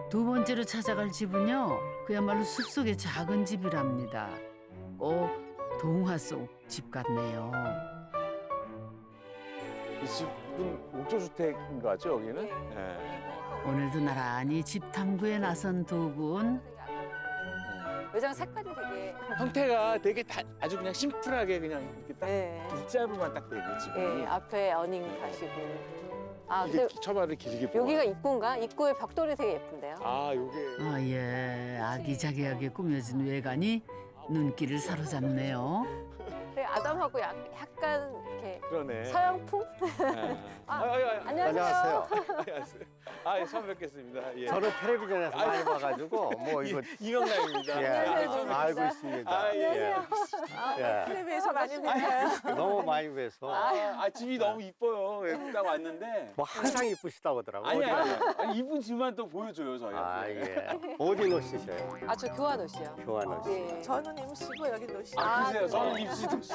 두 번째로 찾아갈 집은요, 그야말로 숲속의 작은 집이랍니다. 꼭 동화 속 집 같네요. 이 집은 옥조주택인 거죠, 여기는? 네. 오늘도 나란히 집 탐구에 나선 두 분. 외장 색깔이 되게. 형태가 되게 아주 그냥 심플하게 그냥 이렇게 딱 네. 뒷자부만 딱 되고 집이. 네, 앞에 어닝 가시고. 아, 이게 근데 처마를 길게 뽑아. 여기가 입구인가? 입구의 벽돌이 되게 예쁜데요. 아, 요게. 아, 예, 아기자기하게 꾸며진 외관이 눈길을 사로잡네요. 되게 아담하고 약간 이렇게 그러네. 서양풍? 네. 안녕하세요. 안녕하세요. 아, 예, 처음 뵙겠습니다. 예. 저는 텔레비전에서 많이 봐가지고 뭐 이거 이경남입니다. 예, 안녕하세요. 알고 있습니다. 아, 예. 예. 텔레비에서 많이 뵈요. 너무 많이 뵈서 아, 집이 너무 이뻐요. 예, 딱 왔는데. 뭐 항상 이쁘시다고 하더라고요. 아니, 이쁜 집만 또 보여줘요, 저희한테. 아 예. 어디 놓으시세요? 아, 저 교환 옷이요. 교환 옷. 네. 저는 임시고 여기 노시. 아, 그러세요? 아, 저는 입시도 씨.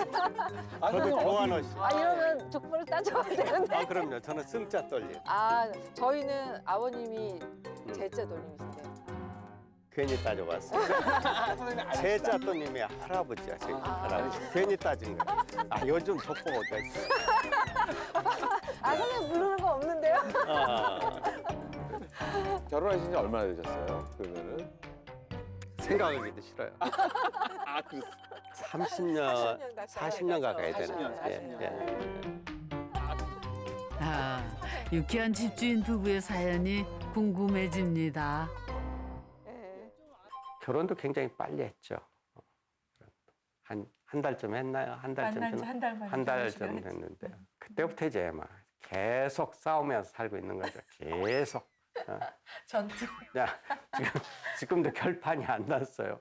아, 저도 그럼 교환 어디- 옷이. 아, 이러면 족보를 따져야 되는데. 아 그럼요. 저는 승자 떨림. 아, 저희는 아버님이 제자 돌림이신데. 괜히 따져봤어요. 제자 떨림이 할아버지야 지금 할아버지. 괜히 따진 거야. 아 요즘 족보가 어디 있어요? 아, 선생님 부르는 거 없는데요? 아, 결혼하신 지 얼마나 되셨어요? 그러면은? 생각하기도 싫어요. 아, 그렇습니다. 30년, 40년 가까이 40년, 되는. 40년. 예. 아, 유쾌한 집주인 부부의 사연이 궁금해집니다. 네. 결혼도 굉장히 빨리 했죠. 한 달쯤 했나요? 한 달쯤 만난 지 한 달 만에 한 달 결혼식을 정도 했지. 했는데 그때부터 이제 막 계속 싸우면서 살고 있는 거죠. 계속. 전투. 야, 지금도 결판이 안 났어요.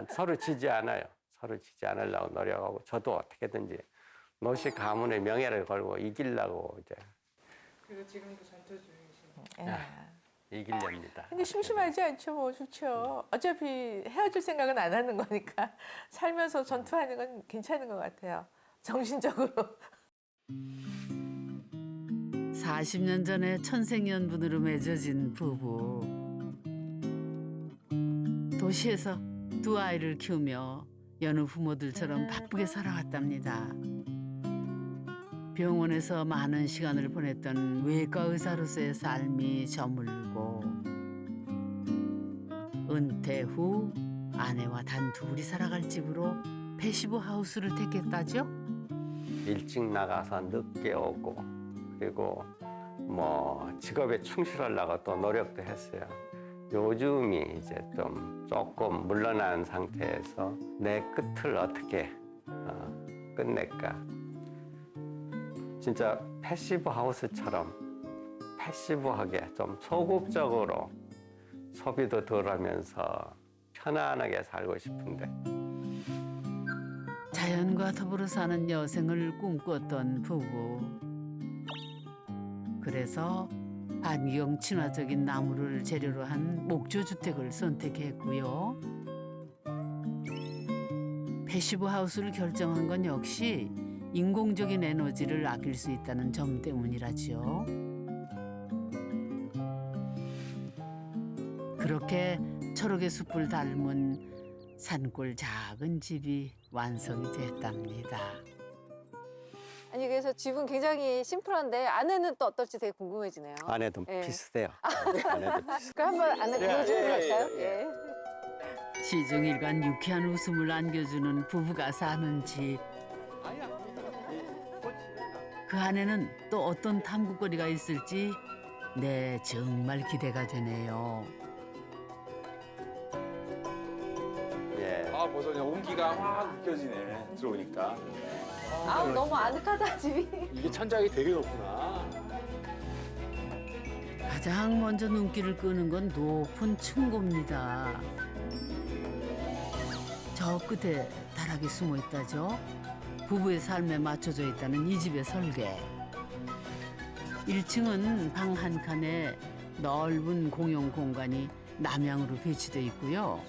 서로 지지 않아요. 서로 지지 않으려고 노력하고 저도 어떻게든지 노시 가문의 명예를 걸고 이기려고 이제 그리고 지금도 전투 중이시네. 이기렵니다. 근데 심심하지 않죠, 뭐 좋죠. 어차피 헤어질 생각은 안 하는 거니까 살면서 전투하는 건 괜찮은 것 같아요. 정신적으로. 40년 전에 천생연분으로 맺어진 부부. 도시에서 두 아이를 키우며 여느 부모들처럼 바쁘게 살아왔답니다. 병원에서 많은 시간을 보냈던 외과 의사로서의 삶이 저물고 은퇴 후 아내와 단 둘이 살아갈 집으로 패시브 하우스를 택했다죠? 일찍 나가서 늦게 오고 그리고 뭐 직업에 충실하려고 또 노력도 했어요. 요즘이 이제 좀 조금 물러난 상태에서 내 끝을 어떻게 끝낼까. 진짜 패시브 하우스처럼 패시브하게 좀 소극적으로 소비도 덜 하면서 편안하게 살고 싶은데 자연과 더불어 사는 여생을 꿈꿨던 부부. 그래서 환경 친화적인 나무를 재료로 한 목조주택을 선택했고요. 패시브 하우스를 결정한 건 역시 인공적인 에너지를 아낄 수 있다는 점 때문이라지요. 그렇게 초록의 숲을 닮은 산골 작은 집이 완성이 됐답니다. 아니, 그래서 집은 굉장히 심플한데 안에는 또 어떨지 되게 궁금해지네요. 아내도 예. 비슷해요. 아내도 비슷. 그럼 한번 안에 보여주면 될까요? 예. 예. 시종일관 유쾌한 웃음을 안겨주는 부부가 사는 집. 그 안에는 또 어떤 탐구거리가 있을지 네 정말 기대가 되네요. 예. 아, 벌써 그냥 온기가 확 느껴지네. 들어오니까. 아우, 너무 아늑하다, 집이. 이게 천장이 되게 높구나. 가장 먼저 눈길을 끄는 건 높은 층고입니다. 저 끝에 다락이 숨어 있다죠. 부부의 삶에 맞춰져 있다는 이 집의 설계. 1층은 방 한 칸에 넓은 공용 공간이 남향으로 배치돼 있고요.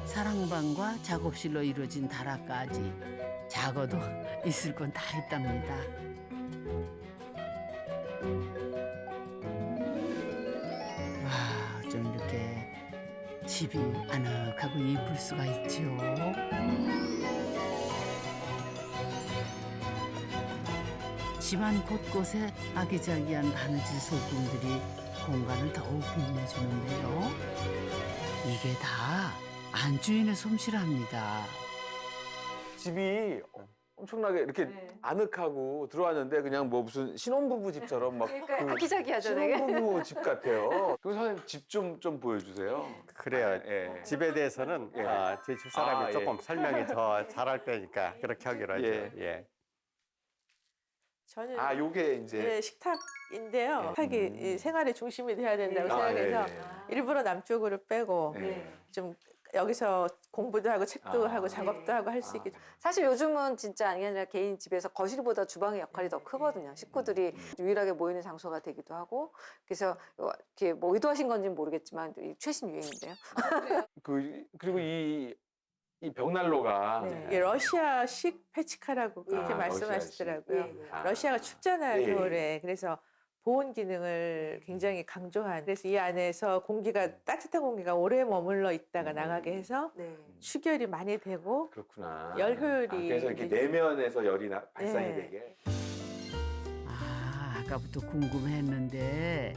사랑방과 작업실로 이루어진 다락까지 작어도 있을 건 다 있답니다. 와, 집이 아늑하고 예쁠 수가 있죠. 집안 곳곳에 아기자기한 바느질 소품들이 공간을 더욱 빛내주는데요. 이게 다 안주인의 솜씨랍니다. 집이 엄청나게 이렇게 아늑하고 들어왔는데 그냥 뭐 무슨 신혼부부 집처럼 막 그러니까 아기자기하죠, 되게. 신혼부부 집 같아요. 그럼 선생님 집 좀 보여주세요. 그래요. 예. 집에 대해서는 예. 제 집사람이 아, 조금 설명이 더 잘할 때니까 그렇게 하기로 하죠. 예. 예. 저는 아, 요게 이제 네, 식탁인데요. 식탁이 이 생활의 중심이 돼야 된다고 아, 생각해서 예, 예. 일부러 남쪽으로 빼고 네. 좀 여기서 공부도 하고 책도 아. 하고 작업도 하고 할 수 있게 사실 요즘은 진짜 아니라 개인 집에서 거실보다 주방의 역할이 더 크거든요. 식구들이 유일하게 모이는 장소가 되기도 하고. 그래서 이렇게 뭐 의도하신 건지는 모르겠지만 이 최신 유행인데요. 그리고 이 벽난로가 네. 이게 러시아식 패치카라고 그렇게 아, 말씀하시더라고요. 러시아식. 아. 러시아가 춥잖아요, 예. 겨울에. 그래서 보온 기능을 굉장히 강조한. 그래서 이 안에서 따뜻한 공기가 오래 머물러 있다가 나가게 해서 네. 추결이 많이 되고 그렇구나. 열 효율이 그래서 이렇게 이제- 내면에서 열이 발산이 네. 되게. 아까부터 궁금했는데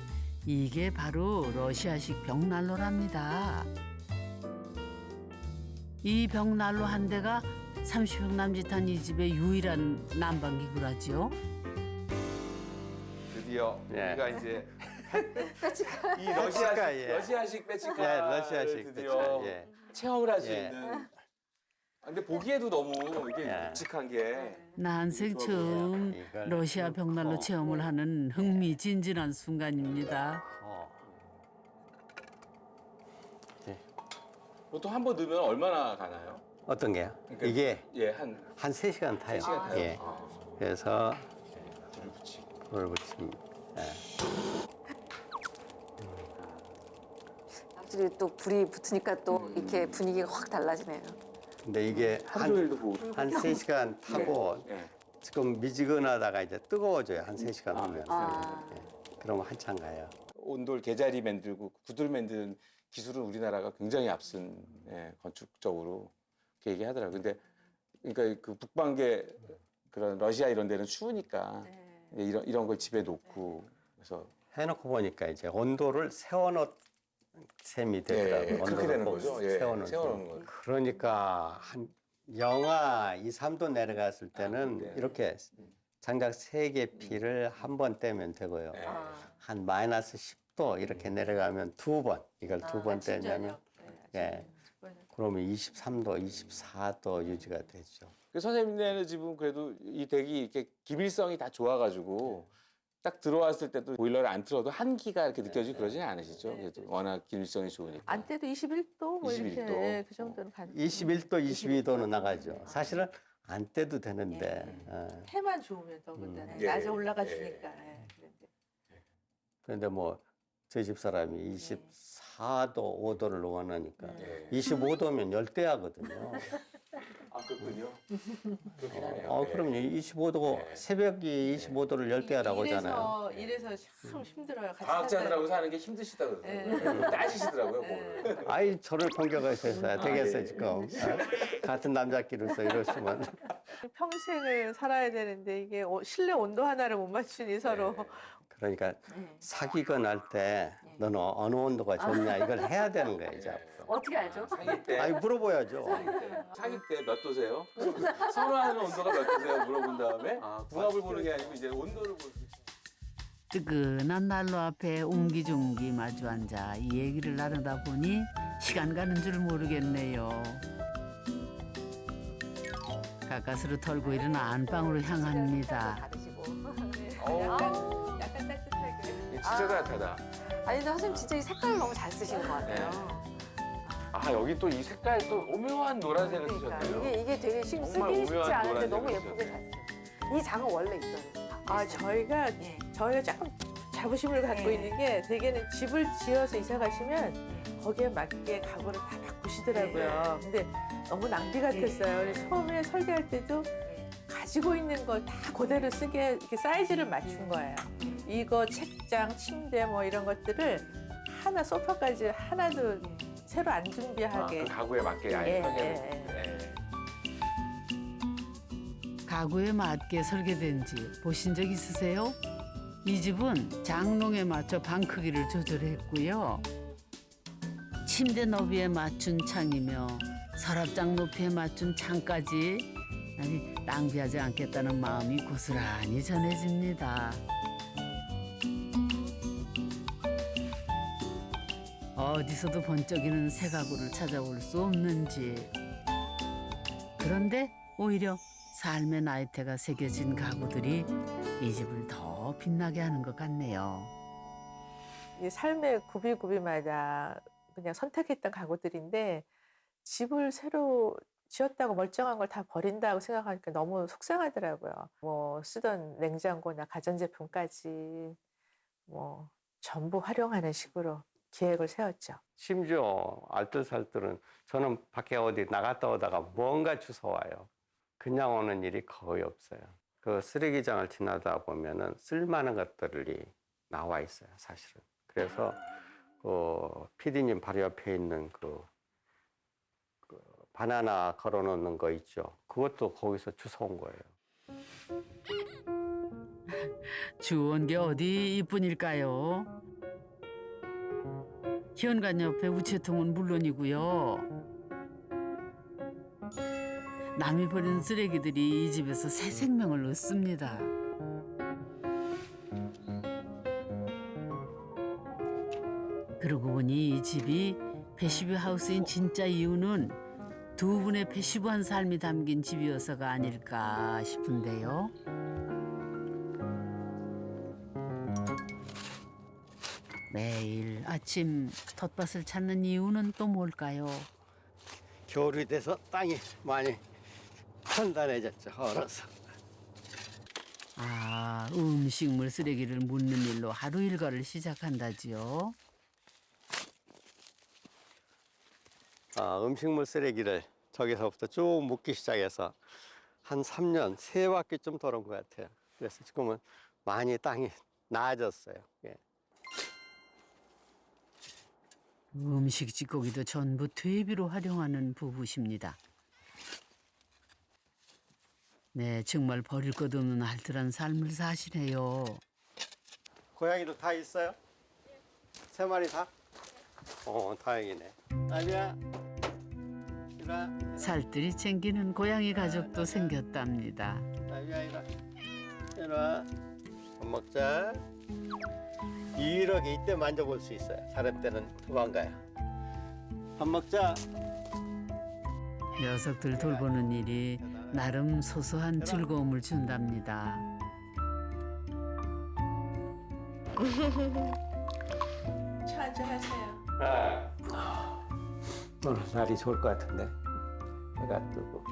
이게 바로 러시아식 벽난로랍니다. 이 벽난로 한 대가 30평 남짓한 이 집의 유일한 난방기구라지요. 드디어 예. 우리가 이제 이 빼치카, 예. 러시아식 빼치카 예, 러시아식 드디어 패치카, 예. 체험을 할 수 예. 있는. 근데 보기에도 너무 이게 예. 묵직한 게. 난생 처음 이걸 러시아 벽난로 넣고. 체험을 하는 흥미진진한 순간입니다. 보통 한 번 넣으면 얼마나 가나요? 어떤 게요? 그러니까 이게 예, 한 한 3시간 타요. 3시간 타요. 예. 아, 그래서 불을 붙이고. 불을 붙입니다. 예. 확실히 또 불이 붙으니까 또 이렇게 분위기가 확 달라지네요. 근데 이게 하루 종일도 보고. 한 3시간 타고 예. 지금 미지근하다가 이제 뜨거워져요. 한 3시간 하면. 아. 예. 그러면 한참 가요. 온돌 개자리 만들고 구들 만드는 기술은 우리나라가 굉장히 앞선 건축적으로 그렇게 얘기하더라고요. 근데 그러니까 그 북방계 그런 러시아 이런 데는 추우니까 이제 이런 걸 집에 놓고 그래서 해놓고 보니까 이제 온도를 세워놓은 셈이 되더라고요. 그렇게 온도를 되는 꼭 거죠. 세워놓은 세워놓은 셈. 거. 그러니까 한 영하 2, 3도 내려갔을 때는 네. 이렇게 장작 3개 피를 한 번 떼면 되고요. 네. 한 마이너스 10도 이렇게 내려가면 2번, 이걸 2번 떼면은 예. 그러면 23도, 24도 유지가 되죠. 그 선생님네는 집은 그래도 이 댁이 이렇게 기밀성이 다 좋아가지고 딱 들어왔을 때도 보일러를 안 틀어도 한기가 이렇게 느껴지고 그러지는 않으시죠? 그래도 워낙 기밀성이 좋으니까. 안 때도 21도 뭐 이렇게 21도. 예, 그 정도는 가능. 21도, 22도는 나가죠. 사실은 안 떼도 되는데 해만 좋으면 더군다나 예. 낮에 올라가 주니까. 예. 그런데 뭐 저희 집사람이 24도, 5도를 원하니까 예. 25도면 열대야거든요. 아, 그렇군요. 그렇긴 하네요. 그럼요. 25도 네. 새벽이 25도를 열대야라고 하잖아요. 이래서 참 힘들어요. 같이 과학자들하고 사는 게 힘드시다 그러더라고요. 따지시더라고요, 그거를. 아이 저를 공격하셔야 되겠어요 예. 지금. 같은 남자끼리서 이러시면. 평생을 살아야 되는데 이게 실내 온도 하나를 못 맞추니 서로. 그러니까 사귀건 할 때 너는 어느 온도가 좋냐 이걸 해야 되는 거예요 이제 앞으로. 어떻게 알죠? 사귈 때. 아니 물어봐야죠. 사귈 때 몇 도세요? 선호하는 온도가 몇 도세요? 물어본 다음에 궁합을 보는 게 아니고 이제 온도를 보는. 뜨끈한 난로 앞에 옹기종기 마주 앉아 이 얘기를 나누다 보니 시간 가는 줄 모르겠네요. 가까스로 털고 일어나 안방으로 향합니다. 다르시고. 약간 따뜻하게. 진짜 따뜻하다. 아니 근데 선생님 진짜 이 색깔을 너무 잘 쓰시는 것 같아요. 아, 여기 또 이 색깔 또 오묘한 노란색을 그러니까 쓰셨네요. 이게 되게 정말 쓰기 쉽지 오묘한 않은데 노란색을 너무 예쁘게 잘 써요. 이 장은 원래 있던. 저희가 조금 자부심을 갖고 네. 있는 게 대개는 집을 지어서 이사 가시면 거기에 맞게 가구를 다 바꾸시더라고요. 근데 너무 낭비 같았어요. 그래서 처음에 설계할 때도 가지고 있는 걸 다 그대로 쓰게 이렇게 사이즈를 맞춘 거예요. 이거 책장, 침대 뭐 이런 것들을 하나 소파까지 하나도 새로 안 준비하게. 그 가구에 맞게 예, 아예 예, 설계를. 가구에 맞게 설계된 집 보신 적 있으세요? 이 집은 장롱에 맞춰 방 크기를 조절했고요. 침대 너비에 맞춘 창이며 서랍장 높이에 맞춘 창까지 아니, 낭비하지 않겠다는 마음이 고스란히 전해집니다. 어디서도 번쩍이는 새 가구를 찾아올 수 없는 집. 그런데 오히려 삶의 나이테가 새겨진 가구들이 이 집을 더 빛나게 하는 것 같네요. 이 삶의 구비구비마다 그냥 선택했던 가구들인데 집을 새로 지었다고 멀쩡한 걸 다 버린다고 생각하니까 너무 속상하더라고요. 뭐 쓰던 냉장고나 가전제품까지 뭐 전부 활용하는 식으로 계획을 세웠죠. 심지어 알뜰살뜰은 저는 밖에 어디 나갔다 오다가 뭔가 주워와요. 그냥 오는 일이 거의 없어요. 그 쓰레기장을 지나다 보면은 쓸만한 것들이 나와 있어요, 사실은. 그래서 그 PD님 바로 옆에 있는 그 바나나 걸어놓는 거 있죠. 그것도 거기서 주워온 거예요. 주워온 게 어디 이뿐일까요? 현관 옆에 우체통은 물론이고요. 남이 버린 쓰레기들이 이 집에서 새 생명을 얻습니다. 그러고 보니 이 집이 패시브 하우스인 진짜 이유는 두 분의 패시브한 삶이 담긴 집이어서가 아닐까 싶은데요. 매일 아침 텃밭을 찾는 이유는 또 뭘까요? 겨울이 돼서 땅이 많이 단단해졌죠, 얼어서. 아, 음식물 쓰레기를 묻는 일로 하루 일과를 시작한다지요. 음식물 쓰레기를 저기서부터 쭉 묻기 시작해서 한 3년, 3바퀴 돌은 것 같아요. 그래서 지금은 많이 땅이 나아졌어요. 예. 음식 찌꺼기도 전부 퇴비로 활용하는 부부십니다. 네, 정말 버릴 것 없는 알뜰한 삶을 사시네요. 고양이도 다 있어요? 3마리 다? 다행이네. 아니야. 이리 와. 살뜰히 챙기는 고양이 가족도 생겼답니다. 아니야, 이리 와. 이리 와. 밥 먹자. 이렇게 이때 만져볼 수 있어요. 다른 때는 도망가요. 밥 먹자. 녀석들 돌보는 일이 나름 소소한 즐거움을 준답니다. 차 한잔 하세요. 오늘 날이 좋을 것 같은데. 해가 뜨고.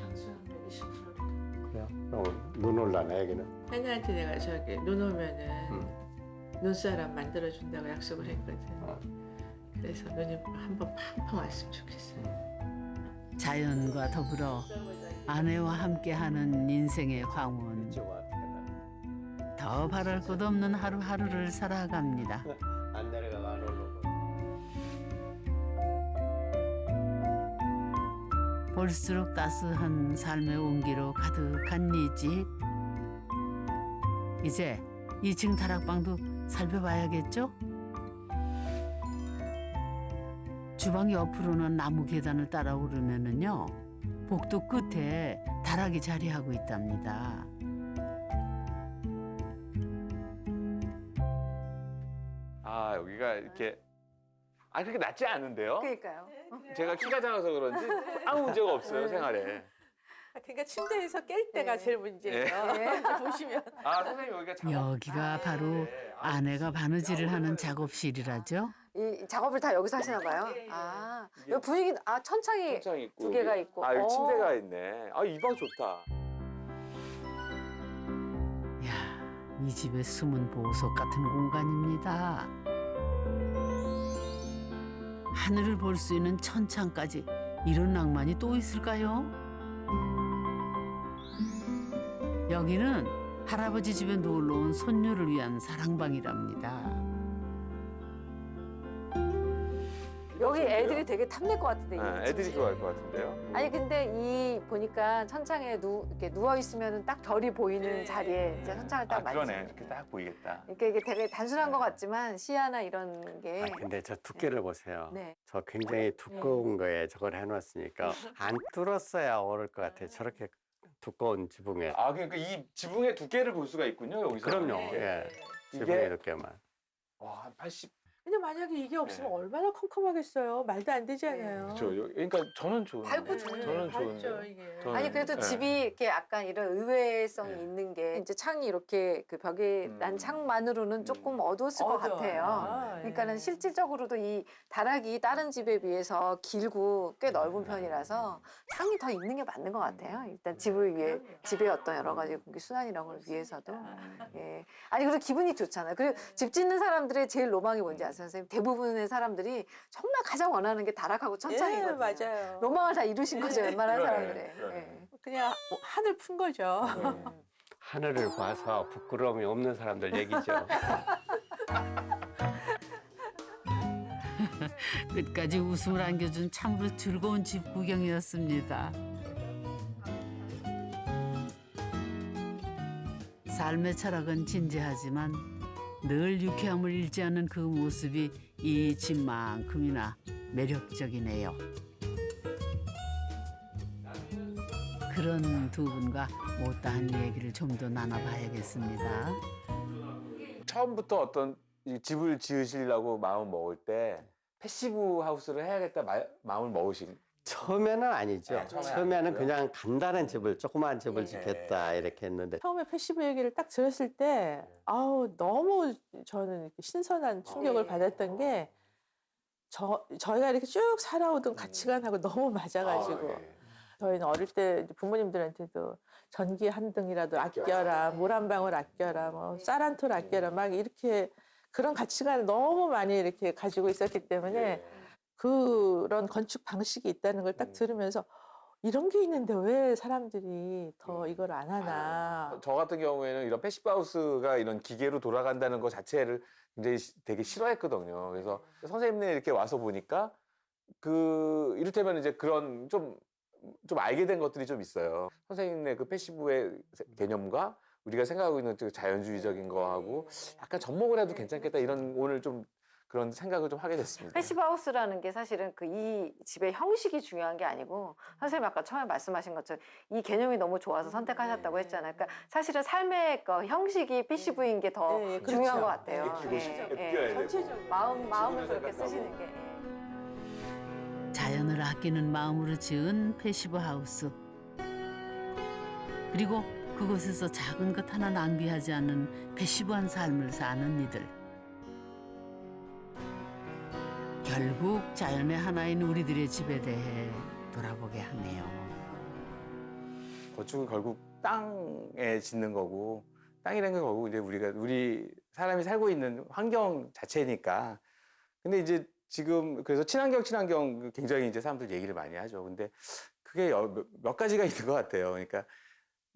당수염 20%래. 그래요? 그럼 눈 올라네, 여기는. 혜나한테 내가 저기 눈 오면은 눈사람 만들어준다고 약속을 했거든. 그래서 눈이 한번 팡팡 왔으면 좋겠어요. 자연과 더불어 아내와 함께하는 인생의 황혼. 더 바랄 것 없는 하루하루를 살아갑니다. 안 내려가고 안 올라오고. 볼수록 따스한 삶의 온기로 가득한 이 집. 이제 2층 다락방도 살펴봐야겠죠? 주방 옆으로는 나무 계단을 따라 오르면은요, 복도 끝에 다락이 자리하고 있답니다. 아, 여기가 이렇게 그렇게 낮지 않은데요? 그러니까요. 제가 키가 작아서 그런지 아무 문제가 없어요, 생활에. 그러니까 침대에서 깰 때가 제일 문제예요. 네. 보시면 선생님 여기가 여기가 바로 아내가 바느질을 하는 작업실이라죠. 이 작업을 다 여기서 하시나 봐요. 여기 분위기 천창이 천장이 있고 두 개가 여기- 있고. 여기 침대가 있네. 이 방 좋다. 야, 이 집의 숨은 보석 같은 공간입니다. 하늘을 볼 수 있는 천창까지 이런 낭만이 또 있을까요? 여기는 할아버지 집에 놀러 온 손녀를 위한 사랑방이랍니다. 여기 애들이 되게 탐낼 것 같은데. 이 애들이 집. 좋아할 것 같은데요. 아니 근데 이 보니까 천창에 이렇게 누워 있으면 딱 별이 보이는 자리에 이제 천창을 딱 많이. 그러네. 이렇게 딱 보이겠다. 그러니까 이게 되게 단순한 것 같지만 시야나 이런 게. 근데 저 두께를 보세요. 네. 저 굉장히 두꺼운 거에 저걸 해놨으니까 안 뚫었어야 오를 것 같아요. 저렇게 두꺼운 지붕에. 아, 그러니까 이 지붕의 두께를 볼 수가 있군요, 여기서. 그럼요. 네. 예. 이게- 지붕의 두께만. 와, 한 80. 근데 만약에 이게 없으면 네. 얼마나 컴컴하겠어요. 말도 안 되지 않아요. 그렇죠. 그러니까 저는 좋은데. 밝고 좋은데. 저는 밝죠, 좋은데. 이게. 저는- 아니 그래도 네. 집이 이렇게 약간 이런 의외성이 네. 있는 게 이제 창이 이렇게 그 벽에 난 창만으로는 조금 어두웠을 것 어두워요. 같아요. 아, 예. 그러니까는 실질적으로도 이 다락이 다른 집에 비해서 길고 꽤 넓은 편이라서 창이 더 있는 게 맞는 것 같아요. 일단 집을 위해 집의 어떤 여러 가지 공기 순환 이런 걸 위해서도. 예. 아니 그래도 기분이 좋잖아요. 그리고 집 짓는 사람들의 제일 로망이 뭔지 아세요, 선생님? 대부분의 사람들이 정말 가장 원하는 게 다락하고 천창이거든요. 예, 맞아요. 로망을 다 이루신 거죠, 웬만한 그러네, 사람들의. 그러네. 그냥 하늘 푼 거죠. 하늘을 봐서 부끄러움이 없는 사람들 얘기죠. 끝까지 웃음을 안겨준 참으로 즐거운 집 구경이었습니다. 삶의 철학은 진지하지만 늘 유쾌함을 잃지 않는 그 모습이 이 집만큼이나 매력적이네요. 그런 두 분과 못다한 얘기를 좀 더 나눠봐야겠습니다. 처음부터 어떤 이 집을 지으시려고 마음 먹을 때 패시브 하우스를 해야겠다 마음을 먹으신. 처음에는 아니죠. 네, 처음에는 처음에는 아니고요. 그냥 간단한 집을, 조그만 집을 예. 짓겠다 이렇게 했는데 처음에 패시브 얘기를 딱 들었을 때 아우 너무 저는 이렇게 신선한 충격을 받았던 게 저희가 이렇게 쭉 살아오던 가치관하고 너무 맞아가지고 저희는 어릴 때 이제 부모님들한테도 전기 한 등이라도 아껴라, 물 한 방울 아껴라, 뭐 쌀 한 톨 아껴라 막 이렇게 그런 가치관을 너무 많이 이렇게 가지고 있었기 때문에 그런 건축 방식이 있다는 걸 딱 들으면서 이런 게 있는데 왜 사람들이 더 이걸 안 하나. 저 같은 경우에는 이런 패시브 하우스가 이런 기계로 돌아간다는 것 자체를 굉장히 되게 싫어했거든요. 그래서 선생님네 이렇게 와서 보니까 그 이를테면 이제 그런 좀 알게 된 것들이 좀 있어요. 선생님네 그 패시브의 개념과 우리가 생각하고 있는 그 자연주의적인 거하고 약간 접목을 해도 괜찮겠다 이런 오늘 좀 그런 생각을 좀 하게 됐습니다. 패시브 하우스라는 게 사실은 그 이 집의 형식이 중요한 게 아니고 선생님 아까 처음에 말씀하신 것처럼 이 개념이 너무 좋아서 선택하셨다고 했잖아요. 그러니까 사실은 삶의 그 형식이 패시브인 게 더 예, 예, 그렇죠. 중요한 것 같아요. 전체적으로. 마음을 그렇게 쓰시는 게. 자연을 아끼는 마음으로 지은 패시브 하우스. 그리고 그곳에서 작은 것 하나 낭비하지 않는 패시브한 삶을 사는 이들. 결국 자연의 하나인 우리들의 집에 대해 돌아보게 하네요. 건축은 결국 땅에 짓는 거고 땅이라는 건 결국 이제 우리 사람이 살고 있는 환경 자체니까. 근데 이제 지금 그래서 친환경 굉장히 이제 사람들 얘기를 많이 하죠. 근데 그게 몇 가지가 있는 것 같아요. 그러니까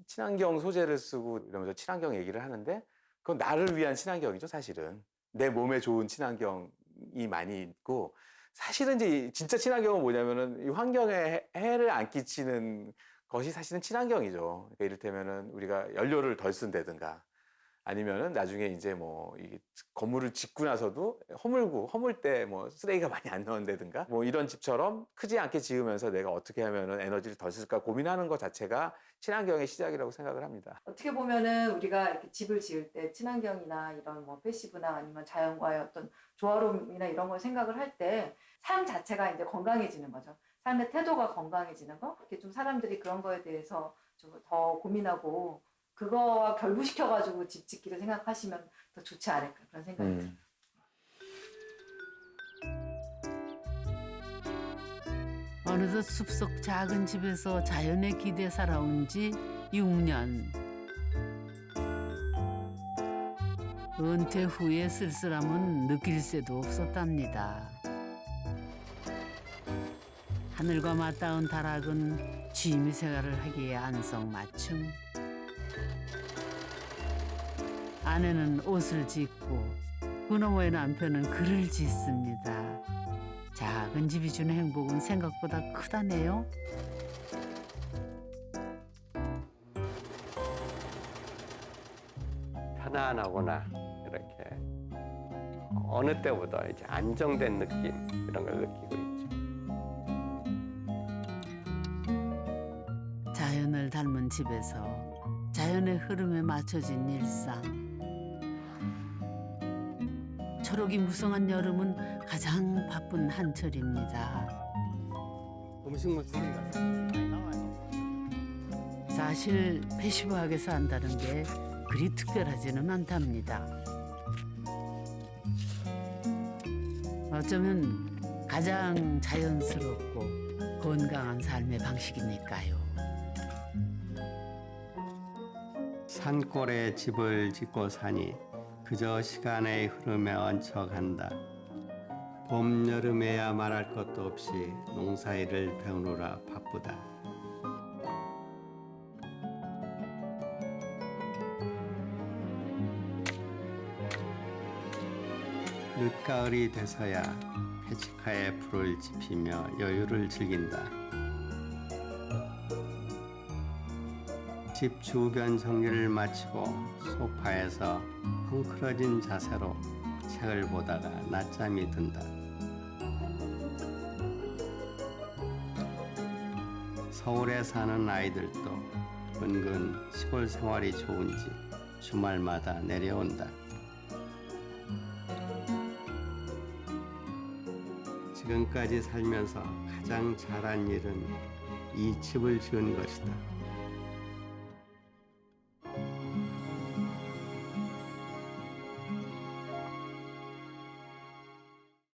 친환경 소재를 쓰고 이러면서 친환경 얘기를 하는데 그건 나를 위한 친환경이죠, 사실은. 내 몸에 좋은 친환경이 많이 있고 사실은 이제 진짜 친환경은 뭐냐면은 이 환경에 해를 안 끼치는 것이 사실은 친환경이죠. 그러니까 이를테면은 우리가 연료를 덜 쓴다든가 아니면은 나중에 이제 뭐 이 건물을 짓고 나서도 허물 때 뭐 쓰레기가 많이 안 나온다든가 뭐 이런 집처럼 크지 않게 지으면서 내가 어떻게 하면은 에너지를 덜 쓸까 고민하는 것 자체가 친환경의 시작이라고 생각을 합니다. 어떻게 보면은 우리가 이렇게 집을 지을 때 친환경이나 이런 뭐 패시브나 아니면 자연과의 어떤 조화로움이나 이런 걸 생각을 할 때 삶 자체가 이제 건강해지는 거죠. 삶의 태도가 건강해지는 거. 이렇게 좀 사람들이 그런 거에 대해서 좀 더 고민하고 그거와 결부시켜가지고 집 짓기를 생각하시면 더 좋지 않을까 그런 생각이 들어요. 어느덧 숲속 작은 집에서 자연에 기대 살아온 지 6년. 은퇴 후의 쓸쓸함은 느낄 새도 없었답니다. 하늘과 맞닿은 다락은 취미 생활을 하기에 안성맞춤. 아내는 옷을 짓고 그 너머의 남편은 글을 짓습니다. 작은 집이 주는 행복은 생각보다 크다네요. 편안하구나 이렇게 어느 때보다 이제 안정된 느낌 이런 걸 느끼고 있죠. 자연을 닮은 집에서 자연의 흐름에 맞춰진 일상. 초록이 무성한 여름은 가장 바쁜 한철입니다. 음식물 쓰레기가 많이 나와요. 사실 패시브하게 산다는 게 그리 특별하지는 않답니다. 어쩌면 가장 자연스럽고 건강한 삶의 방식이니까요. 산골에 집을 짓고 사니 그저 시간의 흐름에 얹혀간다. 봄, 여름에야 말할 것도 없이 농사일을 배우느라 바쁘다. 늦가을이 돼서야 페치카에 불을 지피며 여유를 즐긴다. 집 주변 정리를 마치고 소파에서 헝클어진 자세로 책을 보다가 낮잠이 든다. 서울에 사는 아이들도 은근 시골 생활이 좋은지 주말마다 내려온다. 지금까지 살면서 가장 잘한 일은 이 집을 지은 것이다.